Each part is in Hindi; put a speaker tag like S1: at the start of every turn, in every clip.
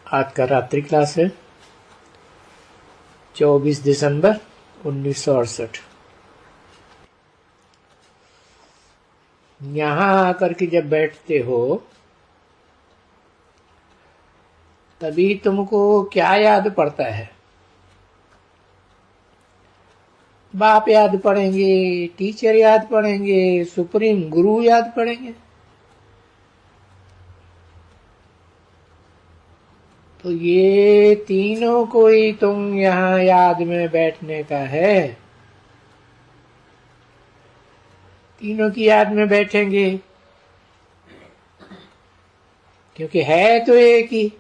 S1: आज का रात्रि क्लास है 24 दिसंबर 1968। यहाँ आकर के जब बैठते हो तभी तुमको क्या याद पड़ता है? बाप याद पड़ेंगे, टीचर याद पड़ेंगे, सुप्रीम गुरु याद पड़ेंगे। तो ये तीनों को ही तुम यहाँ याद में बैठने का है। तीनों की याद में बैठेंगे क्योंकि है तो एक ही,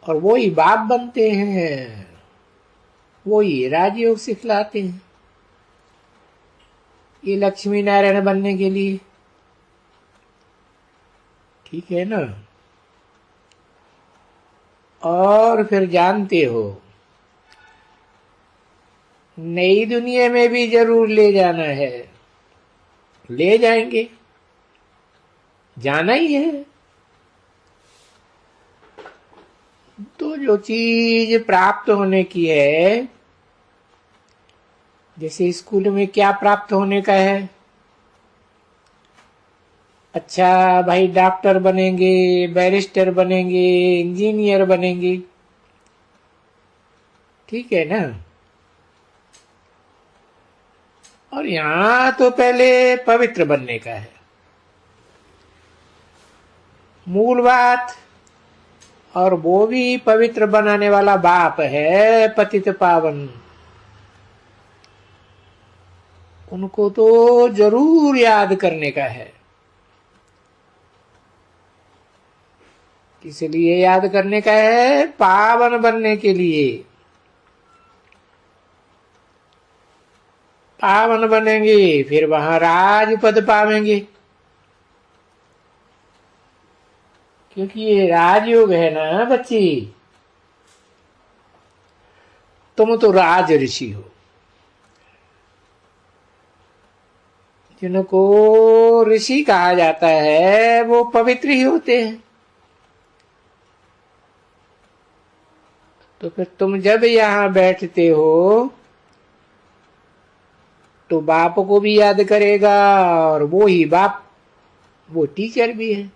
S1: और वो ही बाप बनते हैं, वो ही राजयोग सिखलाते हैं। ये लक्ष्मी नारायण बनने के लिए, ठीक है ना? और फिर जानते हो नई दुनिया में भी जरूर ले जाना है, ले जाएंगे, जाना ही है। तो जो चीज प्राप्त होने की है, जैसे स्कूल में क्या प्राप्त होने का है? अच्छा भाई, डॉक्टर बनेंगे, बैरिस्टर बनेंगे, इंजीनियर बनेंगे, ठीक है ना? और यहाँ तो पहले पवित्र बनने का है, मूल बात। और वो भी पवित्र बनाने वाला बाप है, पतित पावन। उनको तो जरूर याद करने का है। इसलिए याद करने का है, पावन बनने के लिए। पावन बनेंगे फिर वहां राजपद पावेंगे, क्योंकि ये राजयोग है ना बच्ची। तुम तो राज ऋषि हो, जिनको ऋषि कहा जाता है वो पवित्र ही होते हैं। तो फिर तुम जब यहाँ बैठते हो तो बाप को भी याद करेगा, और वो ही बाप, वो टीचर भी है।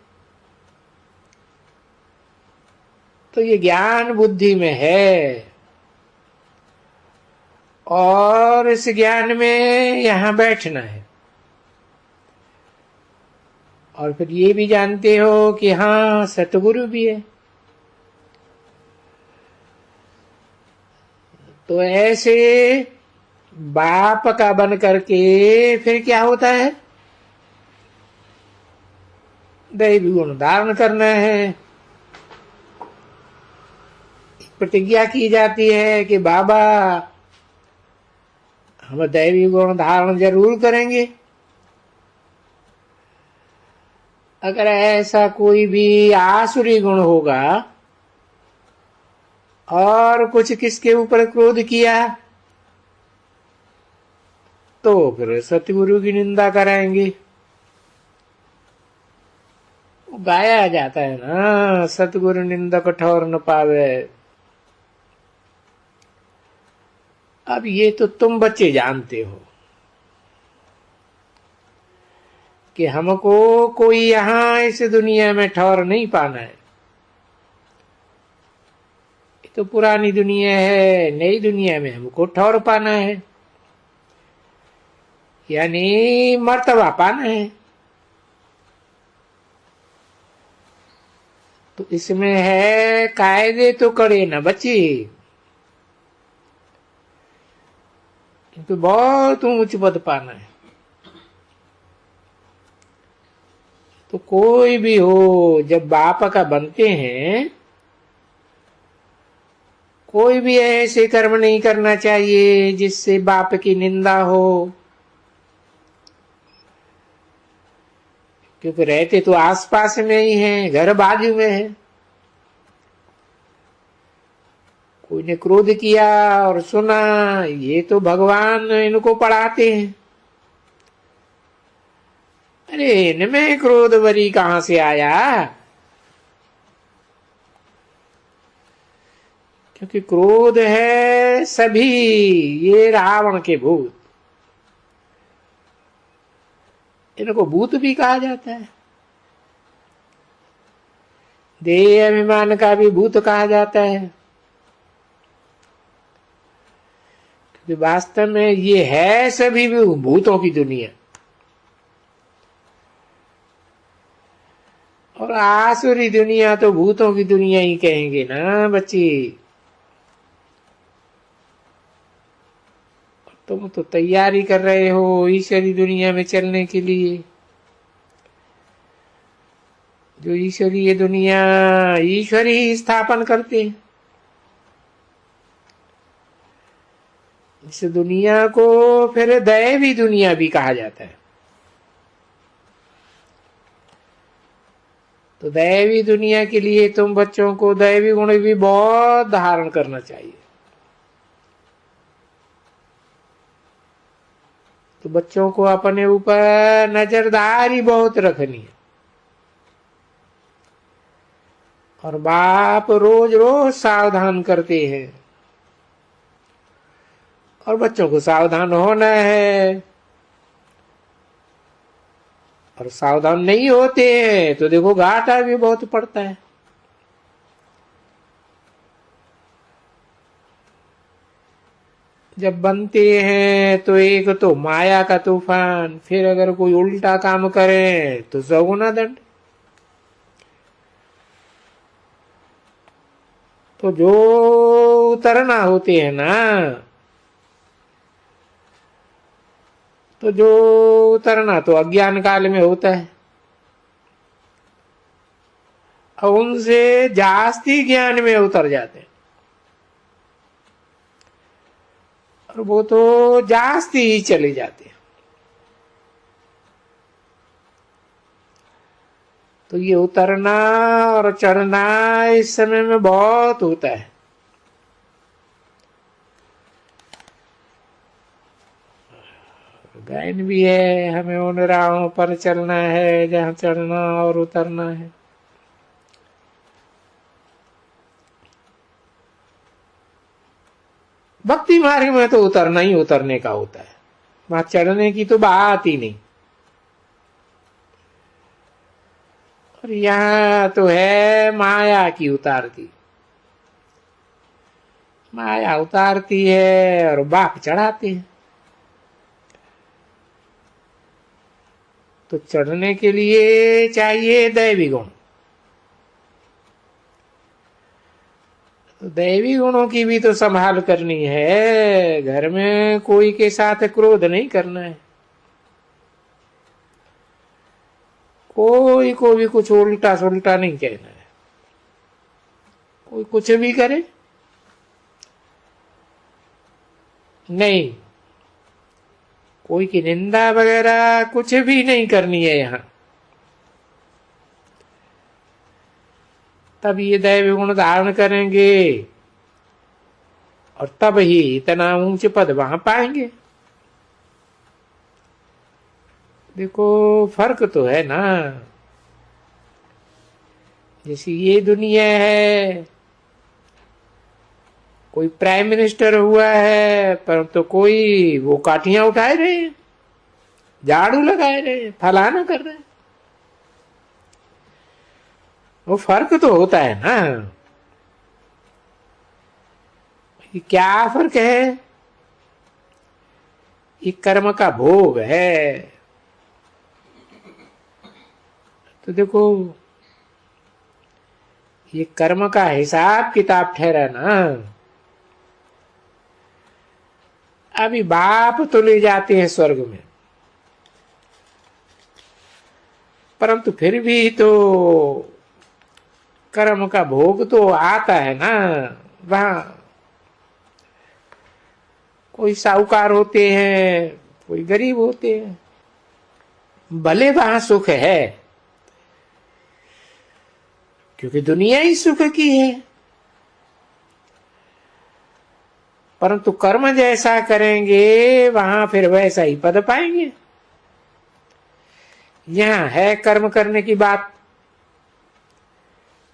S1: तो ये ज्ञान बुद्धि में है, और इस ज्ञान में यहाँ बैठना है। और फिर ये भी जानते हो कि हाँ, सतगुरु भी है। तो ऐसे बाप का बन करके फिर क्या होता है? दैवी गुण धारण करना है। प्रतिज्ञा की जाती है कि बाबा हम दैवी गुण धारण जरूर करेंगे। अगर ऐसा कोई भी आसुरी गुण होगा और कुछ किसके ऊपर क्रोध किया तो फिर सतगुरु की निंदा कराएंगे। गाया जाता है ना, सतगुरु निंदक ठौर न पावे। अब ये तो तुम बच्चे जानते हो कि हमको कोई यहाँ इस दुनिया में ठौर नहीं पाना है। ये तो पुरानी दुनिया है, नई दुनिया में हमको ठौर पाना है, यानी मर्तबा पाना है। तो इसमें है कायदे तो कड़े ना बच्चे, किंतु बहुत ऊंच पद पाना है। तो कोई भी हो, जब बाप का बनते हैं, कोई भी ऐसे कर्म नहीं करना चाहिए जिससे बाप की निंदा हो, क्योंकि रहते तो आसपास में ही हैं, घर बाजू में है। कोई ने क्रोध किया और सुना, ये तो भगवान इनको पढ़ाते हैं। अरे इनमें क्रोध वरी कहां से आया? क्योंकि क्रोध है सभी ये रावण के भूत, इनको भूत भी कहा जाता है। देह अभिमान का भी भूत कहा जाता है, क्योंकि वास्तव में ये है सभी भूतों की दुनिया। और आसुरी दुनिया तो भूतों की दुनिया ही कहेंगे ना बच्ची। तुम तो तैयारी कर रहे हो ईश्वरी दुनिया में चलने के लिए। जो ईश्वरीय दुनिया ईश्वर ही स्थापन करते हैं। इस दुनिया को फिर दैवी दुनिया भी कहा जाता है। तो दैवी दुनिया के लिए तुम बच्चों को दैवी गुण भी बहुत धारण करना चाहिए। तो बच्चों को अपने ऊपर नजरदारी बहुत रखनी है। और बाप रोज रोज सावधान करते हैं, और बच्चों को सावधान होना है। और सावधान नहीं होते हैं तो देखो घाटा भी बहुत पड़ता है। जब बनते हैं तो एक तो माया का तूफान, फिर अगर कोई उल्टा काम करे तो सगुना दंड। तो जो उतरना होते हैं ना, तो जो उतरना तो अज्ञान काल में होता है, और उनसे जास्ती ज्ञान में उतर जाते हैं, और वो तो जास्ती ही चले जाते हैं। तो ये उतरना और चढ़ना इस समय में बहुत होता है। गायन भी है, हमें उन राहों पर चलना है जहां चढ़ना और उतरना है। भक्ति मार्ग में तो उतरना ही उतरने का होता है, वहां चढ़ने की तो बात ही नहीं। और यहाँ तो है माया की उतारती, माया उतारती है और बाप चढ़ाते हैं। तो चढ़ने के लिए चाहिए दैवी गुण। तो दैवी गुणों की भी तो संभाल करनी है। घर में कोई के साथ क्रोध नहीं करना है, कोई को भी कुछ उल्टा सुल्टा नहीं कहना है। कोई कुछ भी करे नहीं, कोई की निंदा वगैरह कुछ भी नहीं करनी है यहाँ। तब ये दैव गुण धारण करेंगे और तब ही इतना ऊंचे पद वहां पाएंगे। देखो फर्क तो है ना। जैसे ये दुनिया है, कोई प्राइम मिनिस्टर हुआ है परंतु तो कोई वो काठियां उठाए रहे हैं, झाड़ू लगाए रहे हैं, फलाना कर रहे हैं। वो फर्क तो होता है ना। ये क्या फर्क है? ये कर्म का भोग है। तो देखो ये कर्म का हिसाब किताब ठहरा ना। अभी बाप तो ले जाते हैं स्वर्ग में, परंतु फिर भी तो कर्म का भोग तो आता है ना। वहां कोई साहूकार होते हैं, कोई गरीब होते हैं, भले वहां सुख है क्योंकि दुनिया ही सुख की है, परंतु कर्म जैसा करेंगे वहां फिर वैसा ही पद पाएंगे। यहां है कर्म करने की बात,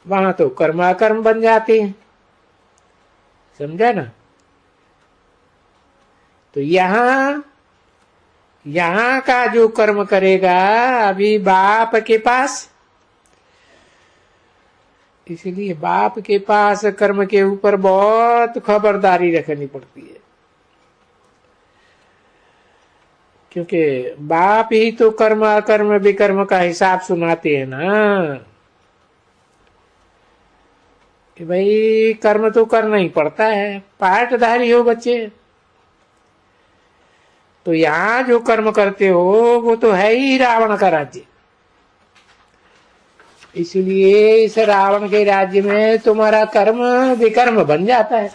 S1: वहां तो कर्म अकर्म बन जाते हैं। समझा ना। तो यहां का जो कर्म करेगा अभी बाप के पास, इसलिए बाप के पास कर्म के ऊपर बहुत खबरदारी रखनी पड़ती है, क्योंकि बाप ही तो कर्म अकर्म विकर्म का हिसाब सुनाते हैं ना, कि भाई कर्म तो करना ही पड़ता है, पाठधारी हो बच्चे। तो यहां जो कर्म करते हो वो तो है ही रावण का राज्य, इसलिए इस रावण के राज्य में तुम्हारा कर्म विकर्म बन जाता है।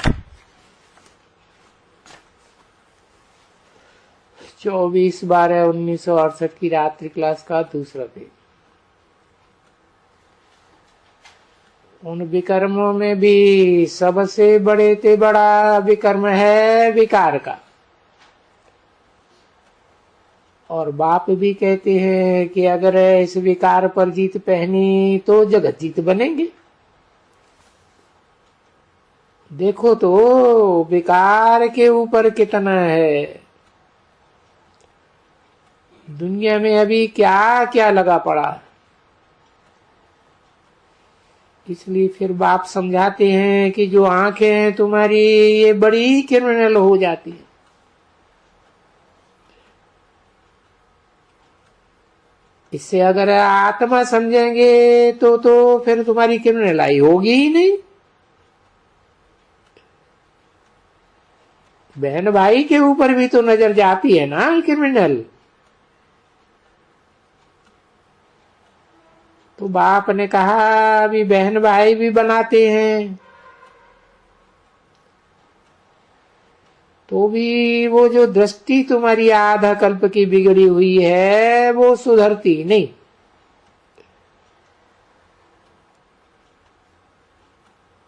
S1: 24/12/1968 की रात्रि क्लास का दूसरा पेज। उन विकर्मों में भी सबसे बड़े ते बड़ा विकर्म है विकार का, और बाप भी कहते हैं कि अगर इस विकार पर जीत पहनी तो जगत जीत बनेंगे। देखो तो विकार के ऊपर कितना है, दुनिया में अभी क्या क्या लगा पड़ा। इसलिए फिर बाप समझाते हैं कि जो आंखें हैं तुम्हारी ये बड़ी क्रिमिनल हो जाती है। इससे अगर आत्मा समझेंगे तो फिर तुम्हारी क्रिमिनलाई होगी ही नहीं। बहन भाई के ऊपर भी तो नजर जाती है ना क्रिमिनल। तो बाप ने कहा अभी बहन भाई भी बनाते हैं, तो भी वो जो दृष्टि तुम्हारी आधा कल्प की बिगड़ी हुई है वो सुधरती नहीं।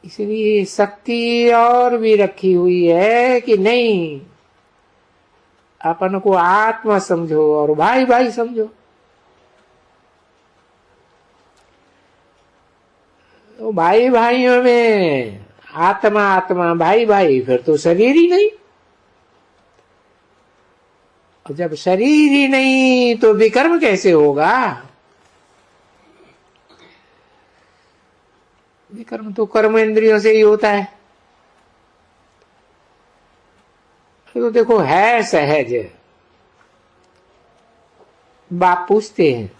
S1: इसलिए शक्ति और भी रखी हुई है कि नहीं, अपन को आत्मा समझो और भाई भाई समझो। तो भाई भाइयों में आत्मा आत्मा भाई भाई, फिर तो शरीर ही नहीं। और जब शरीर ही नहीं तो विकर्म कैसे होगा। विकर्म तो कर्म इंद्रियों से ही होता है। तो देखो है सहज। बाप पूछते हैं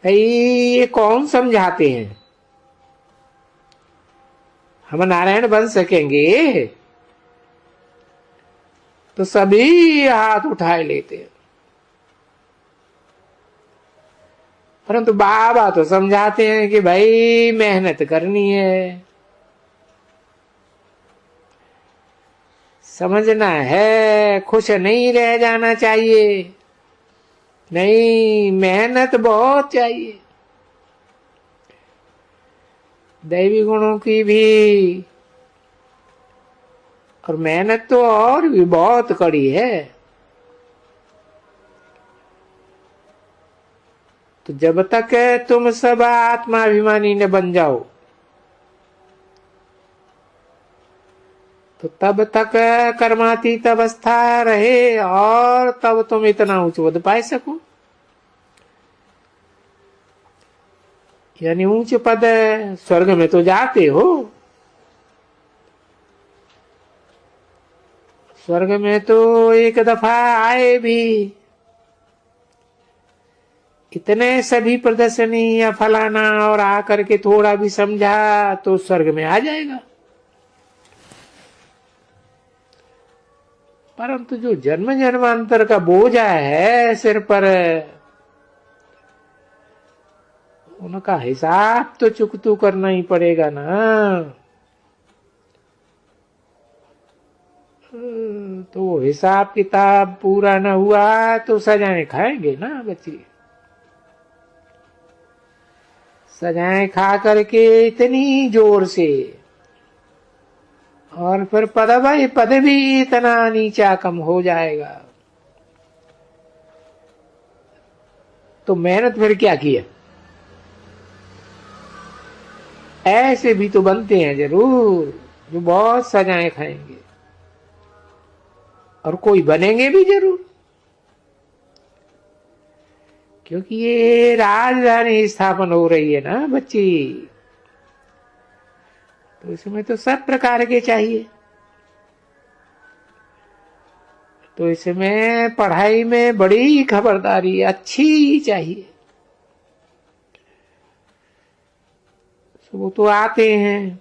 S1: भाई ये कौन समझाते हैं, हम नारायण बन सकेंगे। तो सभी हाथ उठाए लेते हैं, परंतु बाबा तो समझाते हैं कि भाई मेहनत करनी है, समझना है, खुश नहीं रह जाना चाहिए, नहीं मेहनत बहुत चाहिए। दैवी गुणों की भी और मेहनत तो और भी बहुत कड़ी है। तो जब तक तुम सब आत्माभिमानी न बन जाओ तो तब तक कर्मातीत अवस्था रहे और तब तुम इतना उच्च पद पा सको। यानी ऊंच पद स्वर्ग में तो जाते हो, स्वर्ग में तो एक दफा आए भी, इतने सभी प्रदर्शनी या फलाना और आकर के थोड़ा भी समझा तो स्वर्ग में आ जाएगा। परंतु जो जन्म जन्मांतर का बोझा है सिर पर, उनका हिसाब तो चुकतू करना ही पड़ेगा ना। तो हिसाब किताब पूरा न हुआ तो सजाएं खाएंगे ना बच्चे। सजाएं खा करके इतनी जोर से, और फिर पद भी इतना नीचा कम हो जाएगा, तो मेहनत फिर क्या किया। ऐसे भी तो बनते हैं जरूर जो बहुत सजाएं खाएंगे, और कोई बनेंगे भी जरूर, क्योंकि ये राजधानी स्थापन हो रही है ना बच्ची, तो इसमें तो सब प्रकार के चाहिए। तो इसमें पढ़ाई में बड़ी खबरदारी अच्छी चाहिए। वो तो आते हैं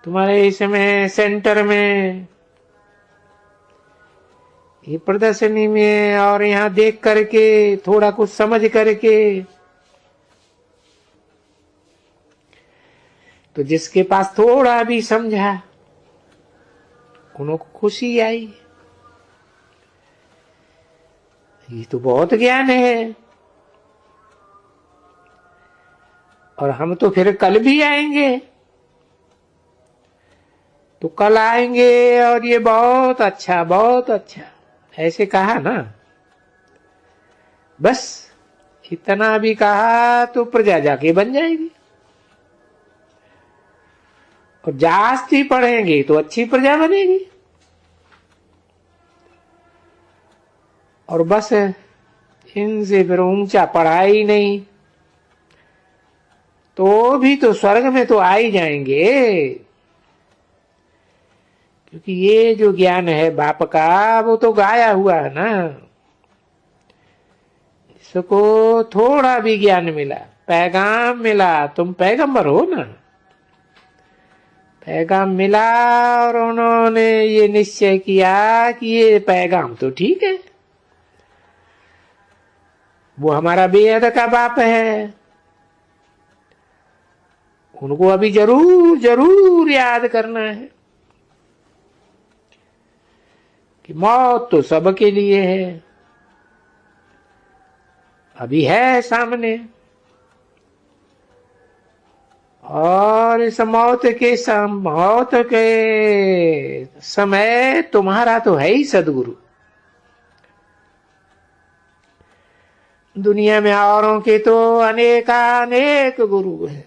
S1: तुम्हारे इसमें सेंटर में, ये प्रदर्शनी में, और यहाँ देख करके थोड़ा कुछ समझ करके, तो जिसके पास थोड़ा भी समझा उनको खुशी आई, ये तो बहुत ज्ञान है। और हम तो फिर कल भी आएंगे, तो कल आएंगे और ये बहुत अच्छा बहुत अच्छा ऐसे कहा ना, बस इतना भी कहा तो प्रजा जाके बन जाएगी। और जास्ती पढ़ेंगे तो अच्छी प्रजा बनेगी। और बस इनसे फिर ऊंचा पढ़ा ही नहीं तो भी तो स्वर्ग में तो आ ही जाएंगे, क्योंकि ये जो ज्ञान है बाप का वो तो गाया हुआ है ना। इसको थोड़ा भी ज्ञान मिला, पैगाम मिला, तुम पैगंबर हो ना, पैगाम मिला और उन्होंने ये निश्चय किया कि ये पैगाम तो ठीक है, वो हमारा बेहद का बाप है, उनको अभी जरूर जरूर याद करना है कि मौत तो सबके लिए है, अभी है सामने, और इस मौत के समय तुम्हारा तो है ही सदगुरु। दुनिया में औरों के तो अनेकानेक गुरु हैं,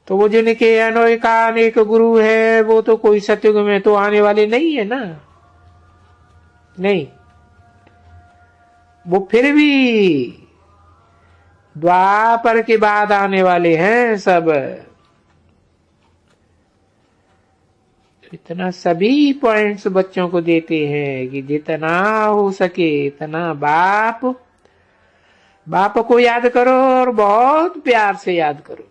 S1: तो वो जिनके अनेकानेक गुरु है वो तो कोई सतयुग में तो आने वाले नहीं है ना, नहीं, वो फिर भी द्वापर के बाद आने वाले हैं सब। इतना सभी पॉइंट्स बच्चों को देते हैं कि जितना हो सके इतना बाप को याद करो और बहुत प्यार से याद करो।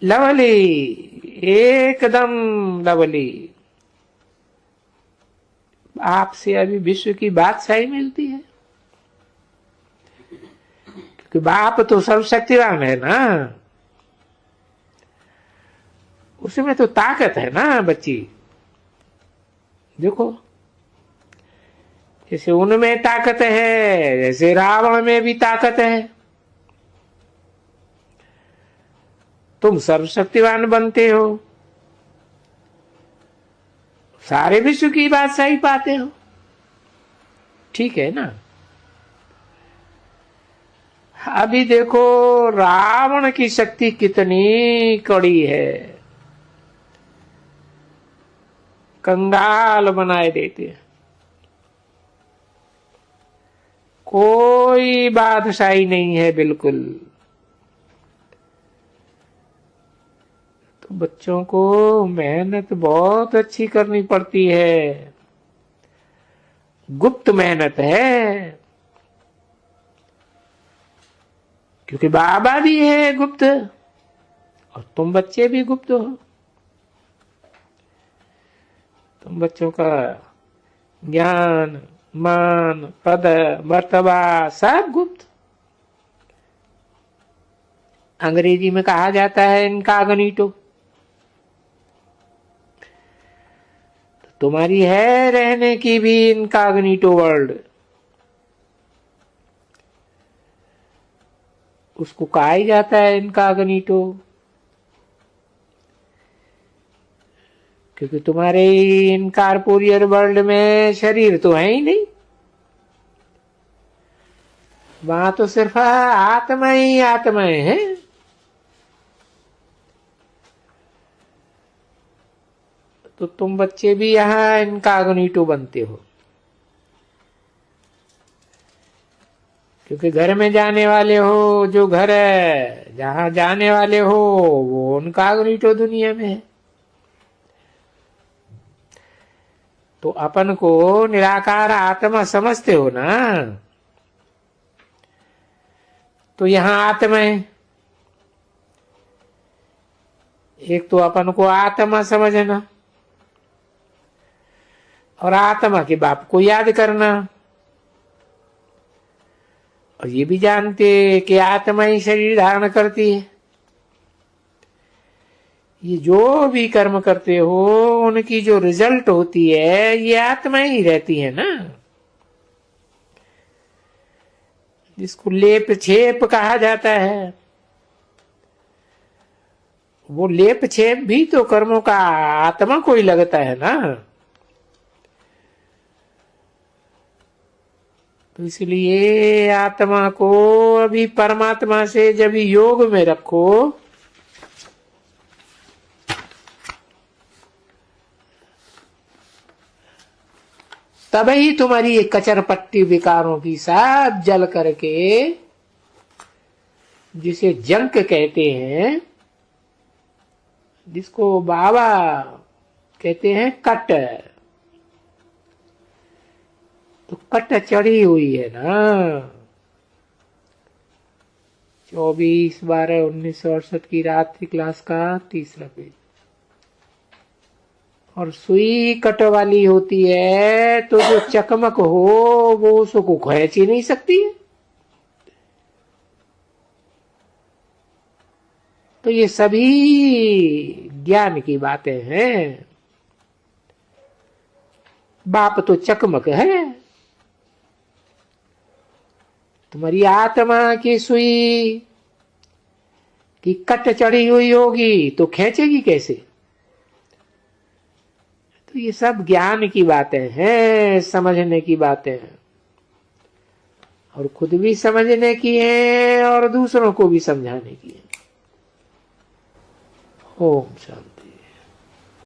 S1: लवली, एकदम लवली, आपसे अभी विश्व की बादशाही मिलती है, क्योंकि बाप तो सर्वशक्तिवान है ना, उसमें तो ताकत है ना बच्ची। देखो जैसे उनमें ताकत है, जैसे रावण में भी ताकत है, तुम सर्वशक्तिवान बनते हो, सारे विश्व की बादशाही पाते हो, ठीक है ना। अभी देखो रावण की शक्ति कितनी कड़ी है, कंगाल बनाए देते हैं, कोई बादशाही नहीं है बिल्कुल। तो बच्चों को मेहनत बहुत अच्छी करनी पड़ती है, गुप्त मेहनत है, क्योंकि बाबा भी है गुप्त और तुम बच्चे भी गुप्त हो। तुम बच्चों का ज्ञान, मान, पद, मर्तबा सब गुप्त। अंग्रेजी में कहा जाता है इनकॉग्निटो, तो तुम्हारी है रहने की भी इनकॉग्निटो वर्ल्ड, उसको कहा ही जाता है इनकॉग्निटो, क्योंकि तुम्हारे इनकॉर्पोरियल वर्ल्ड में शरीर तो है ही नहीं, वहां तो सिर्फ आत्मा ही आत्मा है। तो तुम बच्चे भी यहाँ इनकॉग्निटो बनते हो, क्योंकि घर में जाने वाले हो, जो घर है जहां जाने वाले हो वो इनकॉग्निटो दुनिया में है। तो अपन को निराकार आत्मा समझते हो ना, तो यहां आत्मा है। एक तो अपन को आत्मा समझना और आत्मा के बाप को याद करना, और ये भी जानते कि आत्मा ही शरीर धारण करती है। ये जो भी कर्म करते हो उनकी जो रिजल्ट होती है ये आत्मा ही रहती है ना, जिसको लेप छेप कहा जाता है। वो लेप छेप भी तो कर्मों का आत्मा को ही लगता है ना। तो इसलिए आत्मा को अभी परमात्मा से जब योग में रखो तब ही तुम्हारी ये कचरपट्टी विकारों की सब जल करके, जिसे जंक कहते हैं, जिसको बाबा कहते हैं कट, तो कट चढ़ी हुई है ना। 24/12/1968 की रात्रि क्लास का 3रा पेज। और सुई कट वाली होती है तो जो चकमक हो वो उसको खींच ही नहीं सकती है। तो ये सभी ज्ञान की बातें हैं। बाप तो चकमक है, तुम्हारी आत्मा की सुई की कट चढ़ी हुई होगी तो खींचेगी कैसे। तो ये सब ज्ञान की बातें हैं, समझने की बातें हैं, और खुद भी समझने की है और दूसरों को भी समझाने की है। ओम शांति।